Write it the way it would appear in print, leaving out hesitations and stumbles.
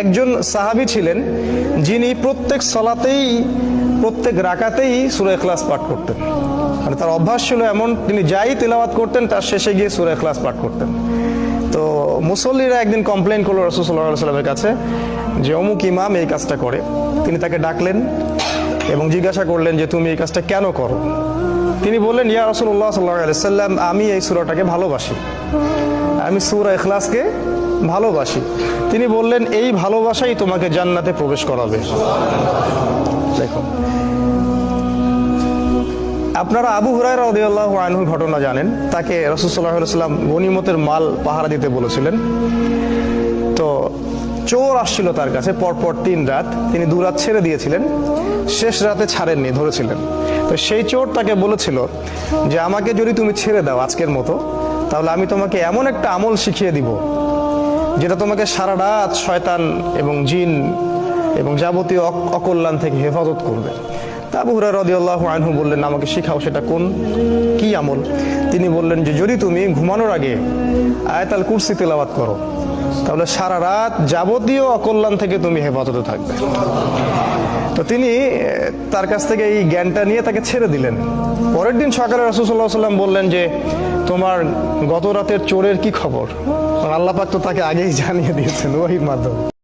একজন সাহাবী ছিলেন যিনি প্রত্যেক সালাতেই প্রত্যেক রাকাতেই সূরা ইখলাস পাঠ করতেন। মানে তার অভ্যাস ছিল এমন, তিনি যাই তেলাওয়াত করতেন তার শেষে গিয়ে সূরা ইখলাস পাঠ করতেন। তো মুসল্লিরা একদিন কমপ্লেইন করলো রাসূল সাল্লাল্লাহু আলাইহি ওয়াসাল্লামের কাছে যে অমুক ইমাম এই কাজটা করে। তিনি তাকে ডাকলেন এবং জিজ্ঞাসা করলেন যে তুমি এই কাজটা কেন করো। তিনি বললেন, ইয়া রাসূলুল্লাহ সাল্লাল্লাহু আলাইহি ওয়াসাল্লাম, আমি এই সূরাটাকে ভালোবাসি, আমি সূরা ইখলাসকে ভালোবাসি। তিনি বললেন, এই ভালোবাসাই তোমাকে জান্নাতে প্রবেশ করাবে। দেখুন, আপনারা আবু হুরায়রা রাদিয়াল্লাহু আনহুর ঘটনা জানেন। তাকে রাসূল সাল্লাল্লাহু আলাইহি ওয়াসাল্লাম গনিমতের মাল পাহারা দিতে বলেছিলেন। তো চোর আসছিল তার কাছে পরপর 3 রাত, তিনি 2 রাত ছেড়ে দিয়েছিলেন, শেষ রাতে ছাড়েননি, ধরেছিলেন। তো সেই চোর তাকে বলেছিল যে আমাকে যদি তুমি ছেড়ে দাও আজকের মতো, তাহলে আমি তোমাকে এমন একটা আমল শিখিয়ে দিব যেটা তোমাকে সারা রাত শয়তান এবং জিন এবং যাবতীয় অকল্যাণ থেকে হেফাজত করবে। আবু হুরায়রা রাদিয়াল্লাহু আনহু বললেন, আমাকে শিখাও, সেটা কি আমল? তিনি বললেন যে যদি তুমি ঘুমানোর আগে আয়াতুল কুরসি তেলাওয়াত করো, তাহলে সারা রাত যাবতীয় অকল্যাণ থেকে তুমি হেফাজতে থাকবে। তো তিনি তার কাছ থেকে এই জ্ঞানটা নিয়ে তাকে ছেড়ে দিলেন। পরের দিন সকালে রাসূল সাল্লাল্লাহু আলাইহি ওয়াসাল্লাম বললেন যে তোমার গত রাতের চোরের কি খবর? আল্লাহ পাক তো তাকে আগেই জানিয়ে দিয়েছেন ওহীর মাধ্যমে।